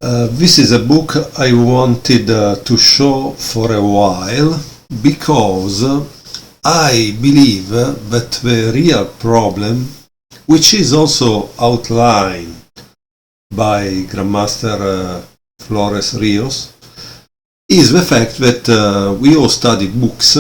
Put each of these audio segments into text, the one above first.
This is a book I wanted to show for a while because I believe that the real problem, which is also outlined by Grandmaster Flores Rios, is the fact that we all study books,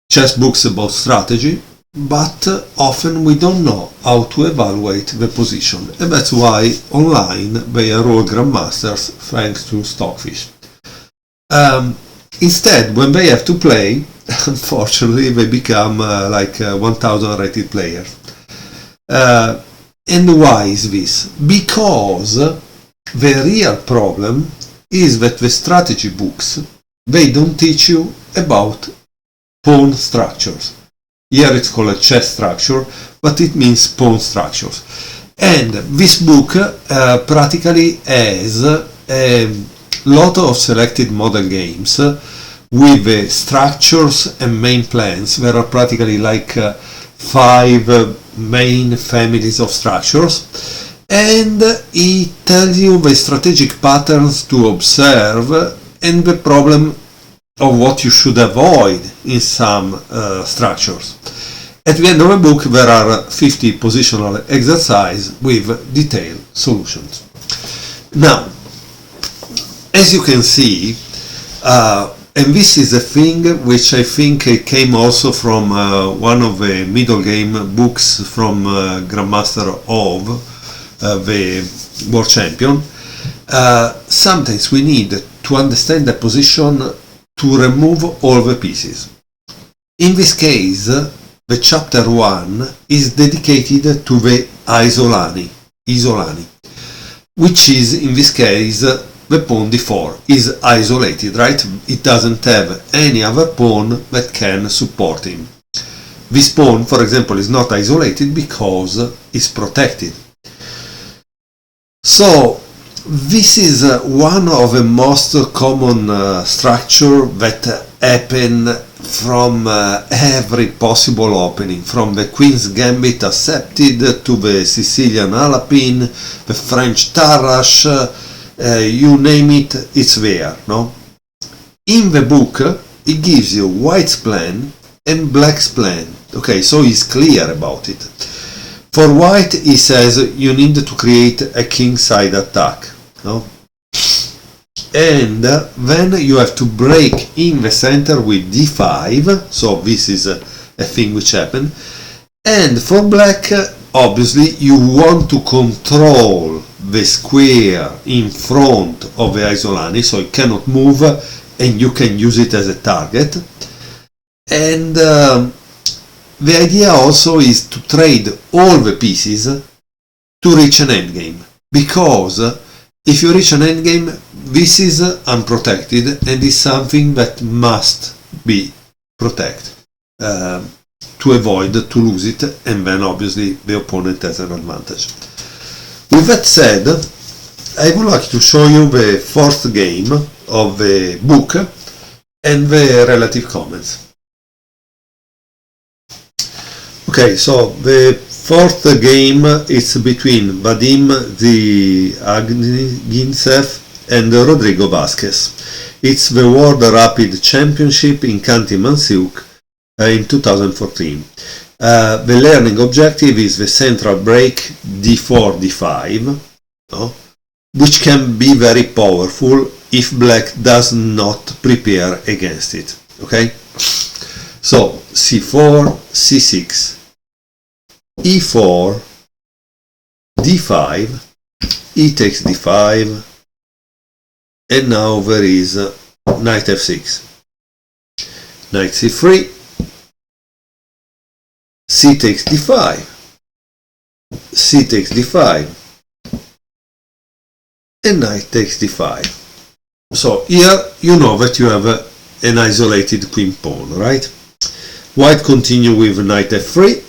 chess books about strategy, but often we don't know how to evaluate the position, and that's why online they are all grandmasters thanks to Stockfish. Instead, when they have to play, unfortunately they become like 1000 rated players. And why is this? Because the real problem is that the strategy books, they don't teach you about pawn structures. Here it's called a chess structure, but it means pawn structures. And this book practically has a lot of selected model games with the structures and main plans. There are practically like 5 main families of structures, and it tells you the strategic patterns to observe and the problem of what you should avoid in some structures. At the end of the book there are 50 positional exercises with detailed solutions. Now, as you can see, and this is a thing which I think came also from one of the middle game books from Grandmaster of the World Champion. Sometimes we need to understand the position to remove all the pieces. In this case, the chapter 1 is dedicated to the isolani, which is in this case the pawn d4 is isolated, right? It doesn't have any other pawn that can support him. This pawn, for example, is not isolated because it's protected. So this is one of the most common structure that happen from every possible opening, from the Queen's Gambit accepted to the Sicilian Alapin, the French Tarrasch, you name it, it's there, no? In the book, it gives you white's plan and black's plan. Okay, so he's clear about it. For white, he says you need to create a kingside attack, no? And then you have to break in the center with d5, so this is a thing which happened. And for black, obviously, you want to control the square in front of the isolani, so it cannot move and you can use it as a target. And the idea also is to trade all the pieces to reach an endgame, because if you reach an endgame, this is unprotected and is something that must be protected to avoid to lose it, and then obviously the opponent has an advantage. With that said, I would like to show you the fourth game of the book and the relative comments. Okay, so the fourth game is between Vadim Agintsev and Rodrigo Vasquez. It's the World Rapid Championship in Khanty-Mansiuk in 2014. The learning objective is the central break d4, d5, no? Which can be very powerful if black does not prepare against it. Okay? So c4, c6, e4, d5, e takes d5, and now there is knight f6, knight c3, c takes d5, c takes d5, and knight takes d5. So here you know that you have an isolated queen pawn, right? White continue with knight f3,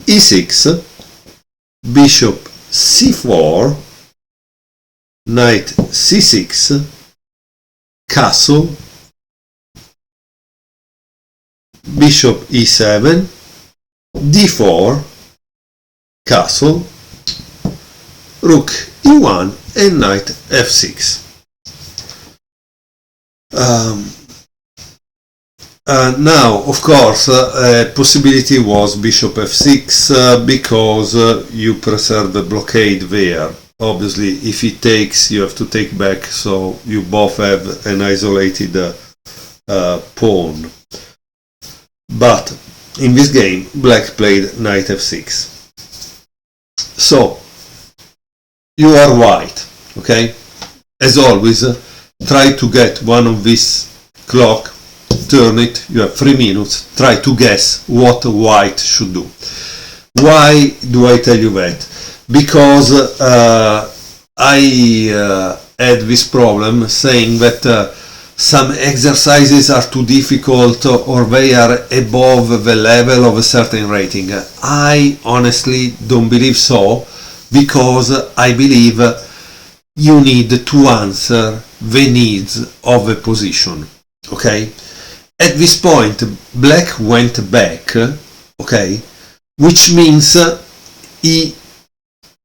e6, bishop c4, knight c6, castle, bishop e7, d4, castle, rook e1 and knight f6. Now, of course, a possibility was bishop f6 because you preserve the blockade there. Obviously, if he takes, you have to take back, so you both have an isolated pawn. But in this game, black played knight f6. So, you are white, okay? As always, try to get one of these clock, turn it, you have 3 minutes, try to guess what white should do. Why do I tell you that? Because I had this problem saying that some exercises are too difficult or they are above the level of a certain rating. I honestly don't believe so, because I believe you need to answer the needs of the position, okay? At this point, black went back, okay, which means he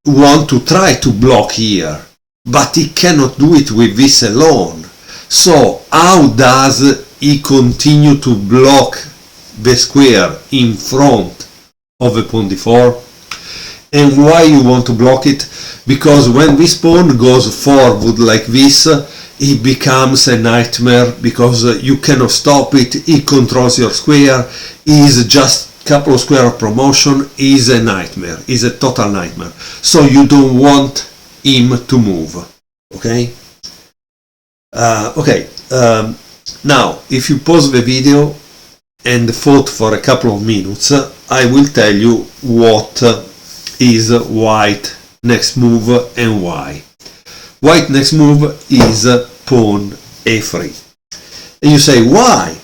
want to try to block here, but he cannot do it with this alone. So how does he continue to block the square in front of the pawn d4? And why you want to block it? Because when this pawn goes forward like this, it becomes a nightmare, because you cannot stop it. He controls your square. He is just a couple of square of promotion. He is a nightmare. He is a total nightmare. So you don't want him to move. Okay? Now, if you pause the video and thought for a couple of minutes, I will tell you what is white next move and why. White next move is pawn a3. And you say, why?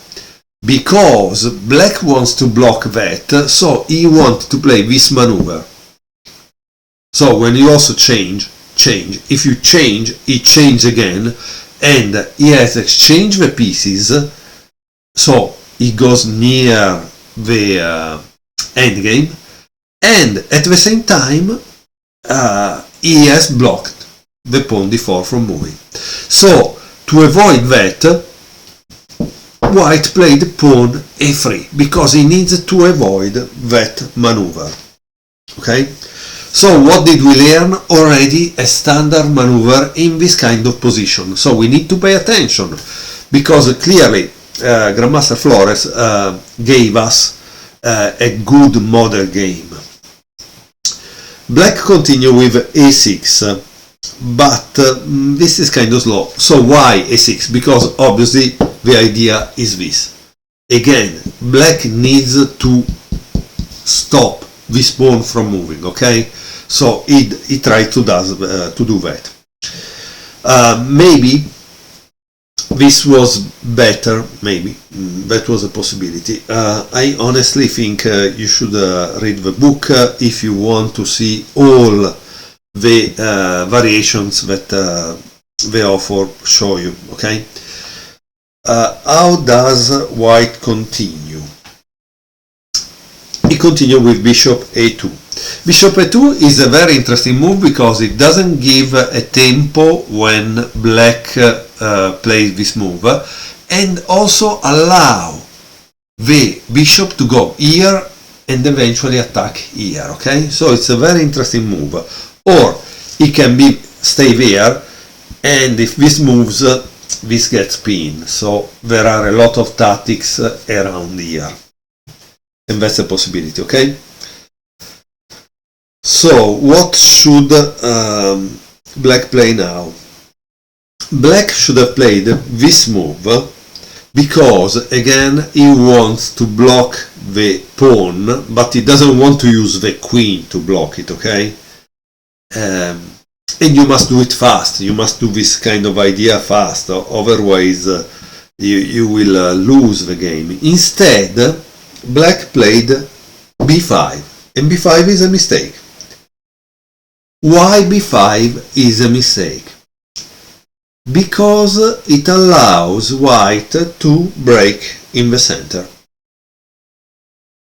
Because black wants to block that, so he wants to play this maneuver. So when you also change, if you change, he changes again, and he has exchanged the pieces, so he goes near the endgame, and at the same time he has blocked the pawn d4 from moving. So to avoid that, white played pawn a3, because he needs to avoid that maneuver. Okay? So what did we learn? Already a standard maneuver in this kind of position. So we need to pay attention, because clearly Grandmaster Flores gave us a good model game. Black continue with a6, but this is kind of slow. So why a6? Because obviously the idea is this. Again, black needs to stop this pawn from moving, okay? So he tried to do that. Maybe this was better, maybe that was a possibility. I honestly think you should read the book if you want to see all the variations that the author show you, okay? How does white continue? He continues with bishop a2. Bishop a2 is a very interesting move, because it doesn't give a tempo when black plays this move, and also allow the bishop to go here and eventually attack here, okay? So it's a very interesting move. Or it can be stay there, and if this moves, this gets pinned. So there are a lot of tactics around here, and that's a possibility, okay? So what should black play now? Black should have played this move, because again he wants to block the pawn, but he doesn't want to use the queen to block it, okay? And you must do it fast. You must do this kind of idea fast, otherwise you will lose the game. Instead, black played b5, and b5 is a mistake. Why b5 is a mistake? Because it allows white to break in the center.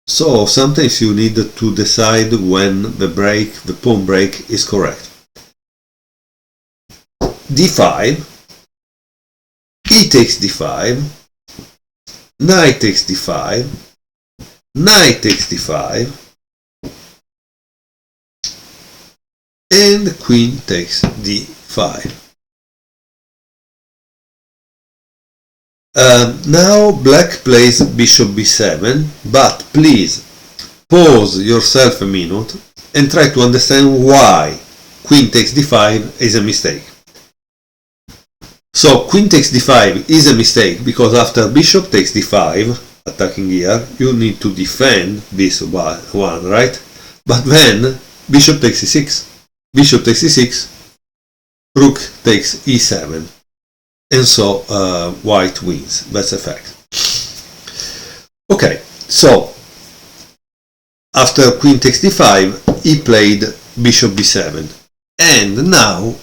So sometimes you need to decide when the pawn break is correct. d5, e takes d5, knight takes d5, knight takes d5, and queen takes d5. Now black plays bishop b7, but please pause yourself a minute and try to understand why queen takes d5 is a mistake. So queen takes d5 is a mistake because after bishop takes d5, attacking here, you need to defend this one, right? But then bishop takes e6, bishop takes e6, rook takes e7, and so white wins. That's a fact. Okay, so after queen takes d5, he played bishop b7, and now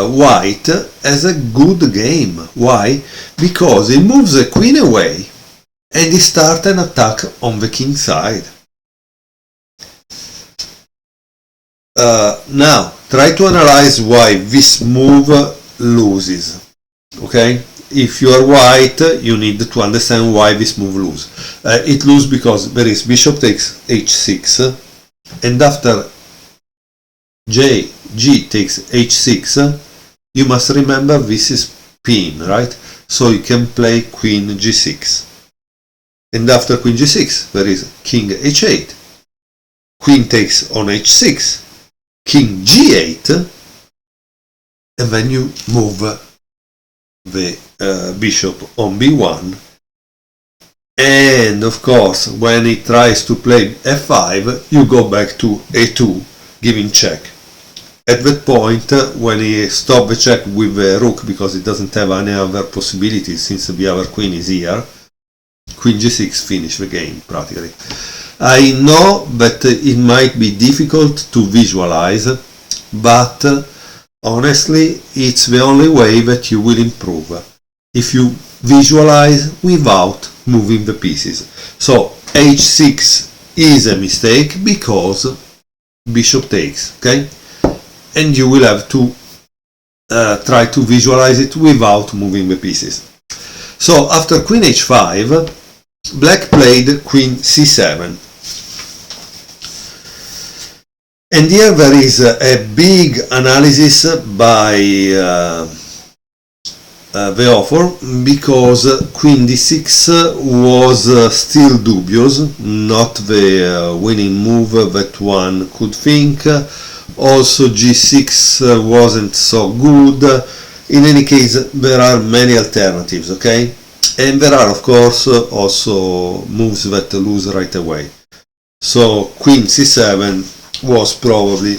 white has a good game. Why? Because he moves the queen away and he starts an attack on the king side. Now try to analyze why this move loses. Okay, if you are white, you need to understand why this move loses. It loses because there is bishop takes h6, and after g takes h6, you must remember this is pin, right? So you can play queen g6, and after queen g6 there is king h8, queen takes on h6, king g8, and then you move the bishop on b1, and of course when he tries to play f5, you go back to a2, giving check. At that point, when he stops the check with the rook because he doesn't have any other possibilities since the other queen is here, queen g6 finish the game practically. I know that it might be difficult to visualize, but honestly, it's the only way that you will improve, if you visualize without moving the pieces. So h6 is a mistake because bishop takes, okay? And you will have to try to visualize it without moving the pieces. So after queen h5, black played queen c7. And here there is a big analysis by the author, because queen d6 was still dubious, not the winning move that one could think. Also g6 wasn't so good. In any case, there are many alternatives, okay? And there are of course also moves that lose right away. So queen c7 was probably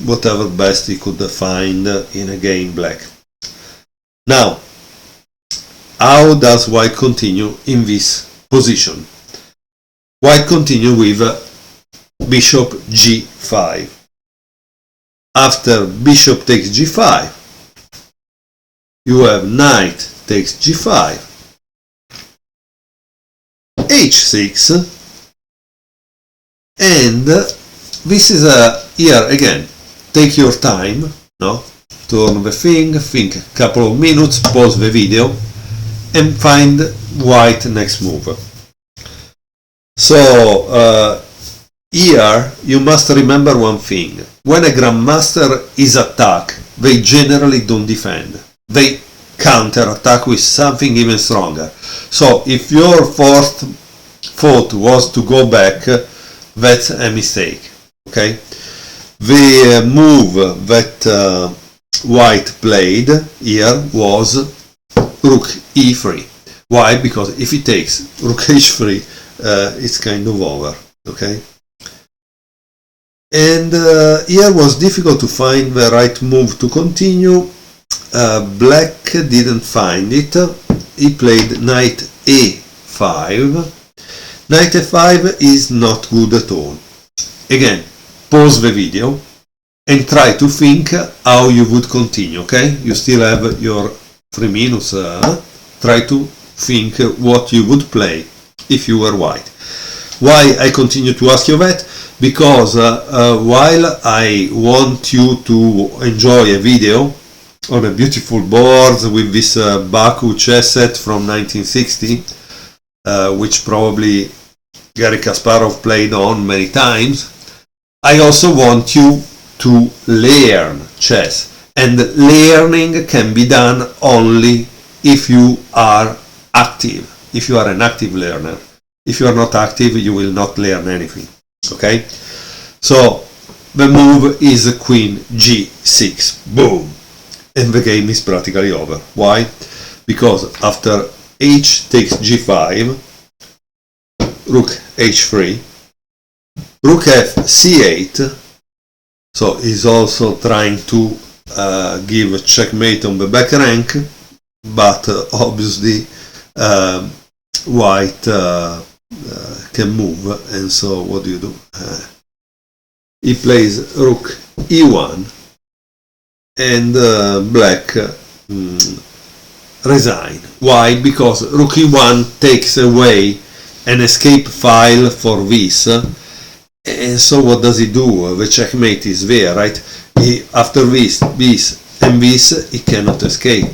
whatever best he could find in a game black. Now, how does white continue in this position? White continue with bishop g5. After bishop takes g5, you have knight takes g5, h6, and this is here again, take your time, no? Turn the thing, think a couple of minutes, pause the video, and find white next move. So here you must remember one thing. When a Grandmaster is attacked, they generally don't defend. They counter-attack with something even stronger. So if your first thought was to go back, that's a mistake. Okay? The move that white played here was rook e3. Why? Because if he takes rook h3, it's kind of over. Okay? And here was difficult to find the right move to continue. Black didn't find it. He played knight a5. Knight a5 is not good at all. Again, pause the video and try to think how you would continue, okay? You still have your 3 minutes. Try to think what you would play if you were white. Why I continue to ask you that? Because while I want you to enjoy a video, on a beautiful board with this Baku chess set from 1960, which probably Garry Kasparov played on many times. I also want you to learn chess, and learning can be done only if you are active, if you are an active learner. If you are not active, you will not learn anything. Okay? So the move is queen g6, boom, and the game is practically over. Why? Because after h takes g5, rook h3, rook f c8, so he's also trying to give a checkmate on the back rank, but obviously white can move, and so what do? He plays rook e1, and black resign. Why? Because rook e1 takes away an escape file for this, and so what does he do? The checkmate is there, right? After this, and this, he cannot escape.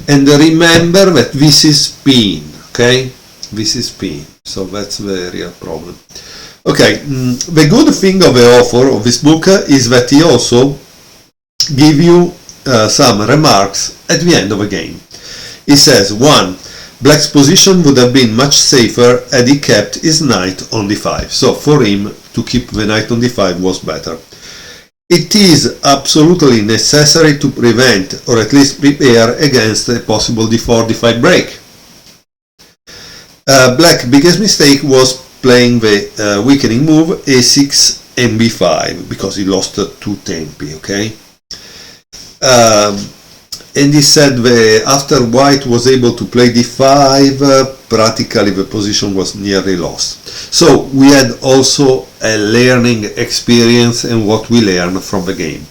And remember that this is spin, okay? This is spin, so that's the real problem. Okay, the good thing of the author of this book is that he also give you some remarks at the end of the game. He says, 1. Black's position would have been much safer had he kept his knight on d5. So for him to keep the knight on d5 was better. It is absolutely necessary to prevent, or at least prepare against a possible d4, d5 break. Black's biggest mistake was playing the weakening move a6 and b5, because he lost 2 tempi, okay? And he said that after white was able to play d5, practically the position was nearly lost. So we had also a learning experience and what we learned from the game.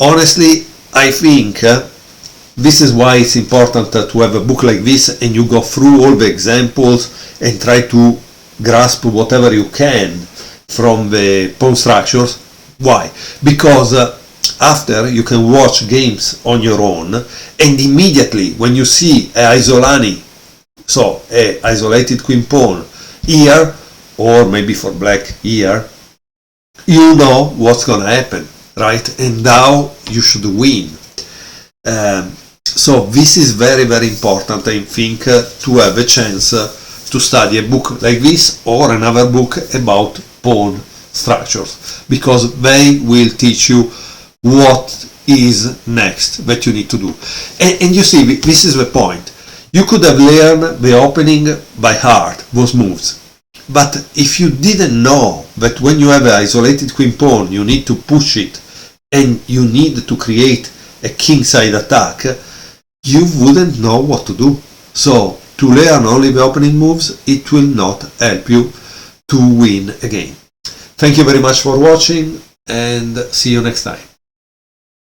Honestly, I think this is why it's important to have a book like this, and you go through all the examples and try to grasp whatever you can from the pawn structures. Why? Because after you can watch games on your own, and immediately when you see a isolani, so a isolated queen pawn here, or maybe for black here, you know what's gonna happen, right? And how you should win. So this is very, very important, I think, to have a chance to study a book like this or another book about pawn structures, because they will teach you what is next that you need to do. And you see, this is the point. You could have learned the opening by heart, those moves. But if you didn't know that when you have an isolated queen pawn, you need to push it and you need to create a kingside attack, you wouldn't know what to do. So to learn only the opening moves, it will not help you to win a game. Thank you very much for watching, and see you next time.